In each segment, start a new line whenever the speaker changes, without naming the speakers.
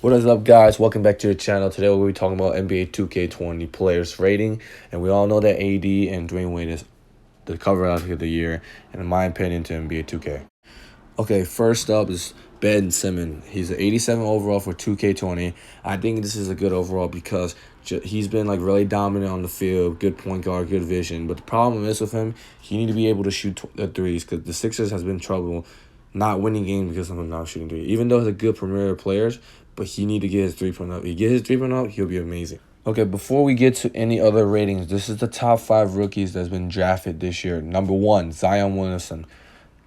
What is up, guys? Welcome back to the channel. Today we'll be talking about NBA 2K20 players rating, and we all know that AD and Dwayne Wade is the cover out of the year, and in my opinion, to NBA 2K. Okay, first up is Ben Simmons. He's an 87 overall for 2K20. I think this is a good overall because he's been like really dominant on the field, good point guard, good vision. But the problem is with him, he need to be able to shoot the threes because the Sixers has been trouble not winning games because of him not shooting three. Even though he's a good premier players, but he need to get his 3-point up. If he get his 3-point up, he'll be amazing. Okay, before we get to any other ratings, this is the top 5 rookies that's been drafted this year. Number 1, Zion Williamson,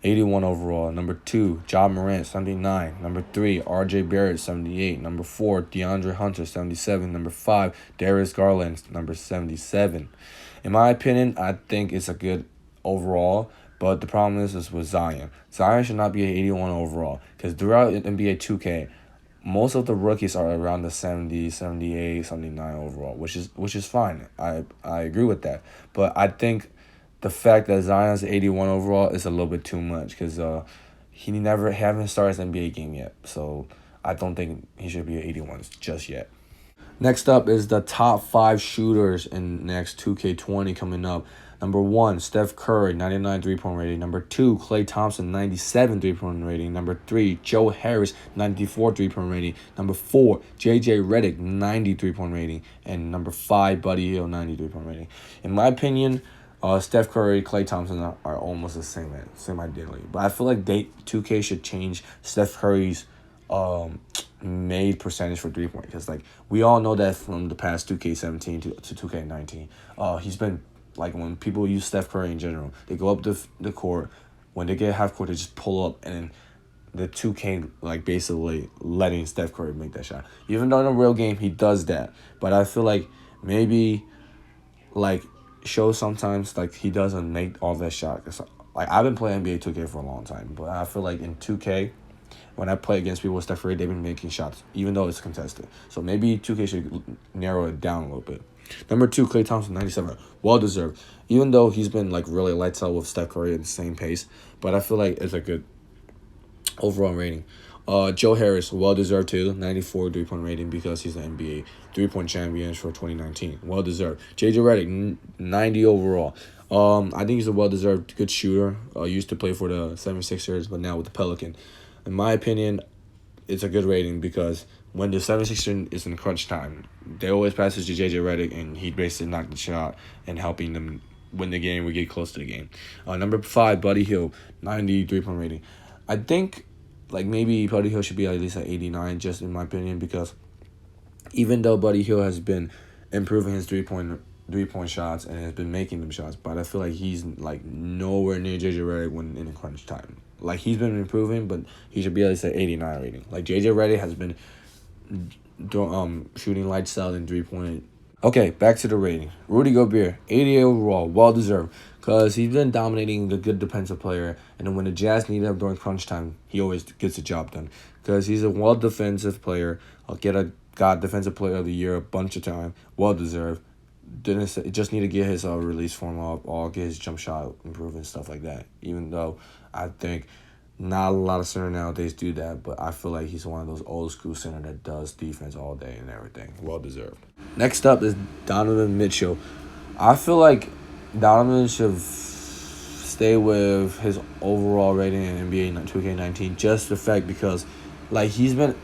81 overall. Number 2, Ja Morant, 79. Number 3, RJ Barrett, 78. Number 4, DeAndre Hunter, 77. Number 5, Darius Garland, number 77. In my opinion, I think it's a good overall, but the problem is with Zion. Zion should not be an 81 overall because throughout NBA 2K, most of the rookies are around the 70, 78, 79 overall, which is fine. I agree with that. But I think the fact that Zion's 81 overall is a little bit too much because he haven't started his NBA game yet. So I don't think he should be 81 just yet. Next up is the top 5 shooters in next 2K20 coming up. Number 1, Steph Curry, 99 3-point rating. Number 2, Klay Thompson, 97 3-point rating. Number 3, Joe Harris, 94 3-point rating. Number 4, JJ Redick, 90 3-point rating. And number 5, Buddy Hield, 90 3-point rating. In my opinion, Steph Curry, Klay Thompson are almost the same ideally. But I feel like 2K should change Steph Curry's made percentage for 3-point because like we all know that from the past 2K17 to 2K19, he's been like when people use Steph Curry in general, they go up the court. When they get half court, they just pull up, and the 2K like basically letting Steph Curry make that shot. Even though in a real game he does that, but I feel like maybe like show sometimes like he doesn't make all that shot. Like I've been playing NBA 2K for a long time, but I feel like in 2K, when I play against people with Steph Curry, they've been making shots, even though it's contested. So maybe 2K should narrow it down a little bit. Number 2, Klay Thompson, 97. Well-deserved. Even though he's been like really lights out with Steph Curry at the same pace. But I feel like it's a good overall rating. Joe Harris, well-deserved too. 94 3-point rating because he's an NBA 3-point champion for 2019. Well-deserved. JJ Redick, 90 overall. I think he's a well-deserved good shooter. Used to play for the 76ers, but now with the Pelicans. In my opinion, it's a good rating because when the 76ers is in crunch time, they always pass it to JJ Redick, and he basically knocked the shot and helping them win the game. We get close to the game. Number 5, Buddy Hield, 90 3-point rating. I think like maybe Buddy Hield should be at least at 89, just in my opinion, because even though Buddy Hield has been improving his three-point shots and has been making them shots, but I feel like he's like nowhere near JJ Redick when in crunch time. Like he's been improving, but he should be at least at 89 rating. Like JJ Redick has been shooting lights out in 3-point. Okay, back to the rating. Rudy Gobert, 88 overall, well deserved, because he's been dominating the good defensive player, and then when the Jazz need him during crunch time, he always gets the job done. Because he's a well defensive player. Got defensive player of the year a bunch of time, well deserved. Just need to get his release form up, or get his jump shot improved and stuff like that. Even though I think not a lot of center nowadays do that, but I feel like he's one of those old school center that does defense all day and everything. Well deserved. Next up is Donovan Mitchell. I feel like Donovan should stay with his overall rating in NBA 2K19 just the fact because like he's been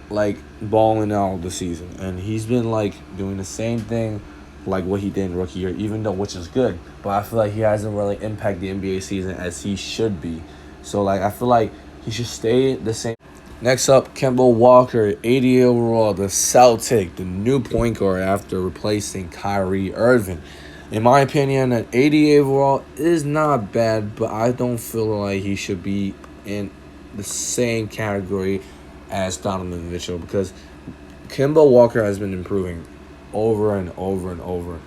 like balling out the season, and he's been like doing the same thing like what he did in rookie year, even though which is good, but I feel like he hasn't really impacted the NBA season as he should be. So like I feel like he should stay the same. Next up, Kemba Walker, 80 overall, the Celtic, the new point guard after replacing Kyrie Irving. In my opinion, an 80 overall is not bad, but I don't feel like he should be in the same category as Donovan Mitchell because Kemba Walker has been improving over and over and over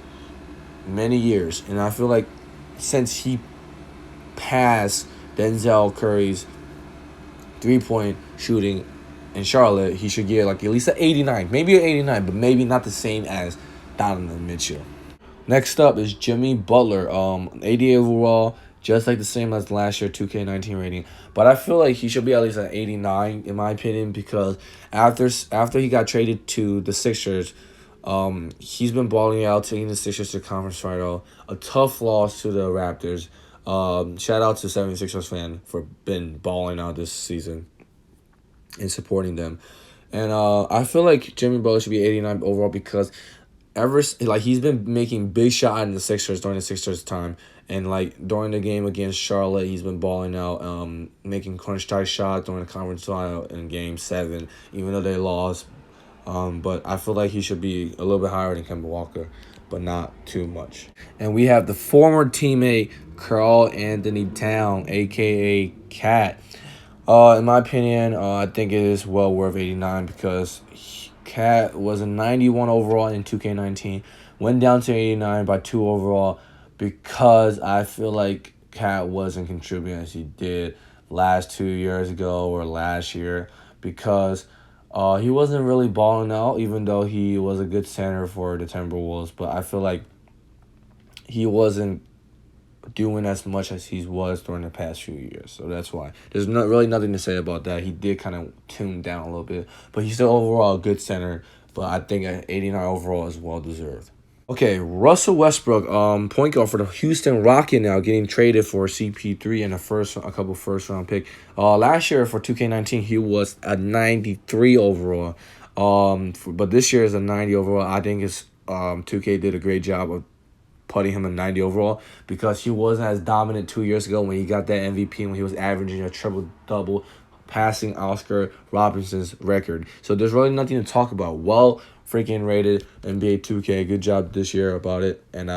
many years, and I feel like since he passed Denzel Curry's 3-point shooting in Charlotte, he should get like at least an 89, maybe an 89, but maybe not the same as Donovan Mitchell. Next up is Jimmy Butler, 80 overall, just like the same as last year 2K19 rating. But I feel like he should be at least an 89 in my opinion because after he got traded to the Sixers, he's been balling out, taking the Sixers to conference final. A tough loss to the Raptors. Shout out to 76ers fan for been balling out this season and supporting them. And I feel like Jimmy Butler should be 89 overall because he's been making big shot in the Sixers during the Sixers time, and like during the game against Charlotte, he's been balling out, making crunch time shots during the conference final in Game 7, even though they lost. But I feel like he should be a little bit higher than Kemba Walker, but not too much. And we have the former teammate KarlAnthony Towns, aka Cat. In my opinion, I think it is well worth 89 because Cat was a 91 overall in 2K19, went down to 89 by 2 overall because I feel like Cat wasn't contributing as he did last 2 years ago or last year because he wasn't really balling out even though he was a good center for the Timberwolves, but I feel like he wasn't doing as much as he was during the past few years. So that's why. There's not really nothing to say about that. He did kind of tune down a little bit, but he's still overall a good center. But I think an 89 overall is well deserved. Okay, Russell Westbrook, point guard for the Houston Rockets now, getting traded for CP3 and a couple first round pick. Last year for 2K19 he was a 93 overall. But this year is a 90 overall. I think it's 2K did a great job of putting him a 90 overall because he wasn't as dominant 2 years ago when he got that MVP, when he was averaging a triple-double, passing Oscar Robinson's record. So there's really nothing to talk about. Well freaking rated NBA 2K. Good job this year about it. And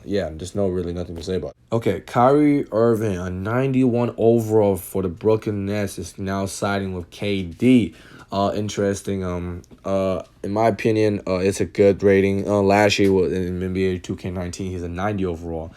yeah, there's really nothing to say about it. Okay, Kyrie Irving, a 91 overall for the Brooklyn Nets, is now siding with KD. Interesting. In my opinion, it's a good rating. Last year in NBA 2K19, he's a 90 overall.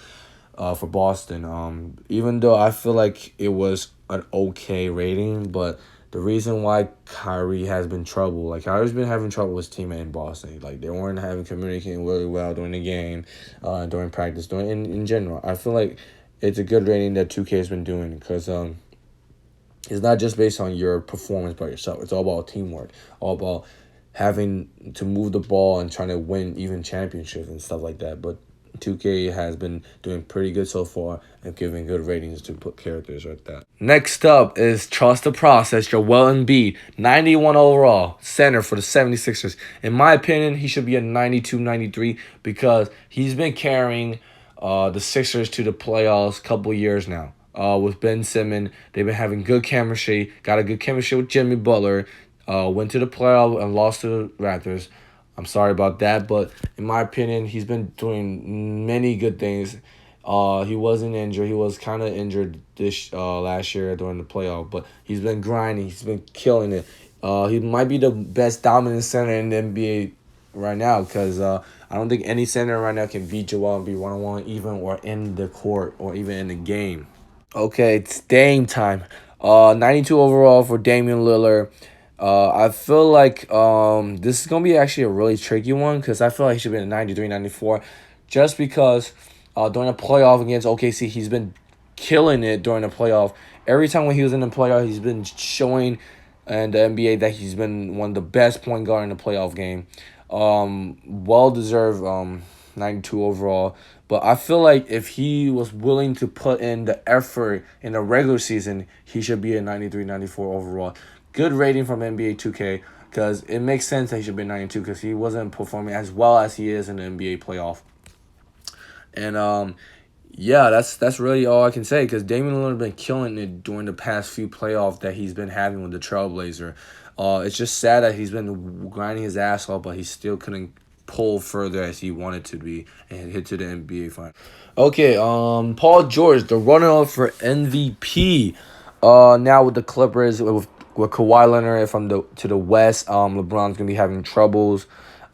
For Boston. Even though I feel like it was an okay rating, but the reason why Kyrie has been trouble, like Kyrie's been having trouble with his teammate in Boston. Like they weren't communicating really well during the game, during practice, in general. I feel like it's a good rating that 2K has been doing because it's not just based on your performance by yourself. It's all about teamwork, all about having to move the ball and trying to win even championships and stuff like that. But 2K has been doing pretty good so far and giving good ratings to put characters like that. Next up is Trust the Process, Joel Embiid, 91 overall, center for the 76ers. In my opinion, he should be a 92, 93 because he's been carrying the Sixers to the playoffs a couple years now. With Ben Simmons, they've been having good chemistry, got a good chemistry with Jimmy Butler, went to the playoff and lost to the Raptors. I'm sorry about that, but in my opinion, he's been doing many good things. He wasn't injured. He was kind of injured this last year during the playoff, but he's been grinding. He's been killing it. He might be the best dominant center in the NBA right now because I don't think any center right now can beat Joel Embiid one-on-one, even or in the court or even in the game. Okay, it's Dame time. 92 overall for Damian Lillard. I feel like this is going to be actually a really tricky one because I feel like he should be a 93, 94 just because during the playoff against OKC, he's been killing it during the playoff. Every time when he was in the playoff, he's been showing in the NBA that he's been one of the best point guard in the playoff game. Well-deserved 92 overall. But I feel like if he was willing to put in the effort in the regular season, he should be a 93, 94 overall. Good rating from NBA 2K because it makes sense that he should be 92 because he wasn't performing as well as he is in the NBA playoff. And yeah, that's really all I can say because Damian Lillard has been killing it during the past few playoffs that he's been having with the Trailblazer. It's just sad that he's been grinding his ass off, but he still couldn't pull further as he wanted to be and hit to the NBA final. Okay, Paul George, the runner-up for MVP. Now with the Clippers with Kawhi Leonard to the West, LeBron's gonna be having troubles.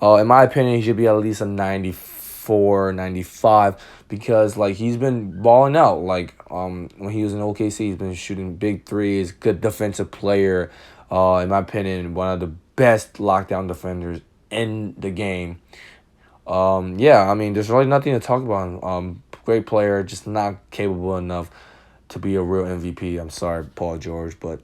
In my opinion, he should be at least a 94, 95 because like he's been balling out. Like when he was in OKC, he's been shooting big threes. Good defensive player. In my opinion, one of the best lockdown defenders in the game. Yeah, I mean, there's really nothing to talk about. great player, just not capable enough to be a real MVP. I'm sorry, Paul George, but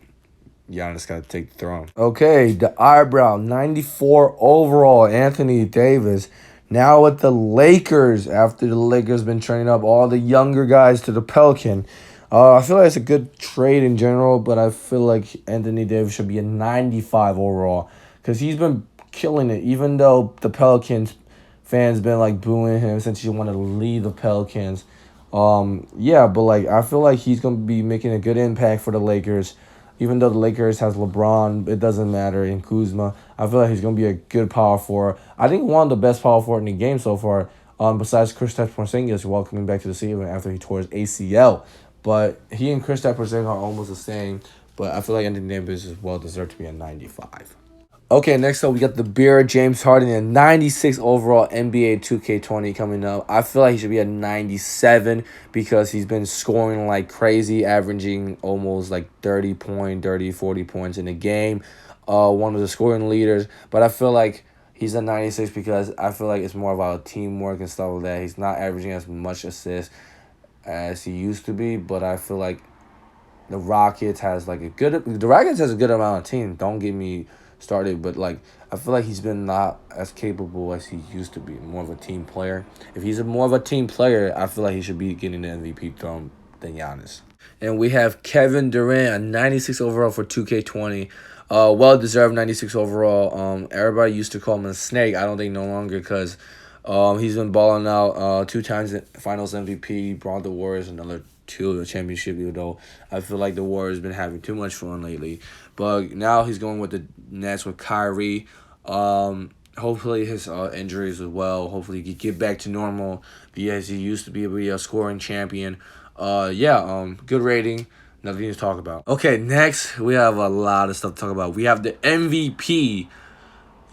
Giannis got to take the throne. Okay, the eyebrow, 94 overall, Anthony Davis. Now with the Lakers, after the Lakers been training up all the younger guys to the Pelican. I feel like it's a good trade in general, but I feel like Anthony Davis should be a 95 overall because he's been killing it, even though the Pelicans fans been like booing him since he wanted to leave the Pelicans. Yeah, but like I feel like he's gonna be making a good impact for the Lakers. Even though the Lakers has LeBron, it doesn't matter, in Kuzma. I feel like he's gonna be a good power forward. I think one of the best power forward in the game so far. Besides Kristaps Porzingis, welcoming back to the season after he tore his ACL. But he and Kristaps Porzingis are almost the same. But I feel like Anthony Davis is well deserved to be a 95. Okay, next up we got the beer James Harden, a 96 overall NBA 2K20 coming up. I feel like he should be a 97 because he's been scoring like crazy, averaging almost like 40 points in a game. One of the scoring leaders. But I feel like he's a 96 because I feel like it's more about teamwork and stuff like that. He's not averaging as much assists as he used to be, but I feel like the Rockets has a good amount of team. Don't get me started, but like I feel like he's been not as capable as he used to be. More of a team player. If he's more of a team player, I feel like he should be getting the MVP throne than Giannis. And we have Kevin Durant, a 96 overall for 2K20. Well deserved 96 overall. Everybody used to call him a snake. I don't think no longer because he's been balling out 2 times Finals MVP, brought the Warriors another 2 of the championship, even though I feel like the Warriors been having too much fun lately. But now he's going with the Nets with Kyrie. Hopefully his injuries as well. Hopefully he can get back to normal. Be as he used to be a scoring champion. Good rating. Nothing to talk about. Okay, next we have a lot of stuff to talk about. We have the MVP,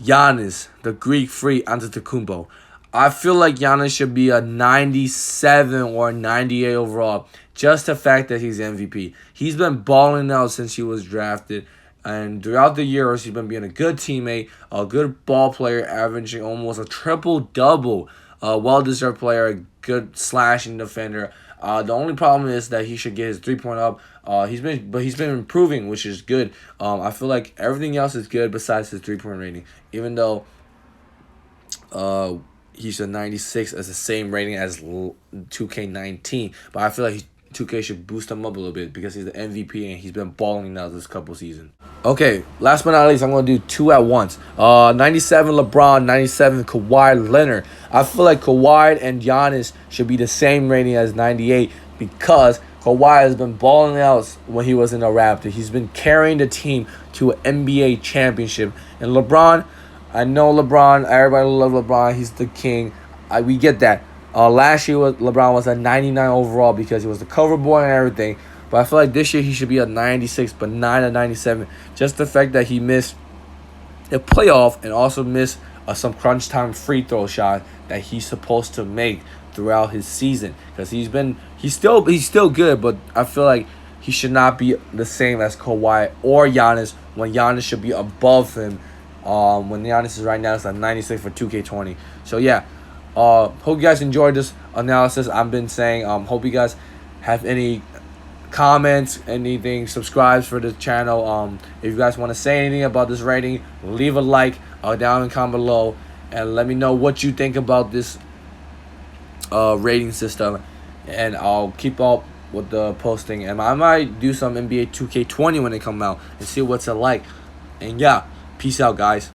Giannis, the Greek freak Antetokounmpo. I feel like Giannis should be a 97 or 98 overall. Just the fact that he's MVP. He's been balling out since he was drafted. And throughout the years, he's been being a good teammate, a good ball player, averaging almost a triple-double. A well-deserved player, a good slashing defender. The only problem is that he should get his 3-point up. He's been improving, which is good. I feel like everything else is good besides his 3-point rating. Even though he's a 96 as the same rating as 2K19. But I feel like 2K should boost him up a little bit because he's the MVP and he's been balling now this couple seasons. Okay, last but not least, I'm going to do 2 at once. 97 LeBron, 97 Kawhi Leonard. I feel like Kawhi and Giannis should be the same rating as 98 because Kawhi has been balling out when he was in the Raptors. He's been carrying the team to an NBA championship. And LeBron, I know LeBron. Everybody loves LeBron. He's the king. We get that. Last year, LeBron was a 99 overall because he was the cover boy and everything. But I feel like this year he should be a 96, but not a 97. Just the fact that he missed the playoff and also missed some crunch time free throw shot that he's supposed to make throughout his season. Because he's still good, but I feel like he should not be the same as Kawhi or Giannis when Giannis should be above him. When Giannis is right now, it's a 96 for 2K20. So yeah. Hope you guys enjoyed this analysis. I've been saying, hope you guys have any comments, anything, subscribes for the channel. If you guys want to say anything about this rating, leave a like down in the comment below and let me know what you think about this rating system, and I'll keep up with the posting, and I might do some NBA 2K20 when they come out and see what's it like. And yeah, peace out, guys.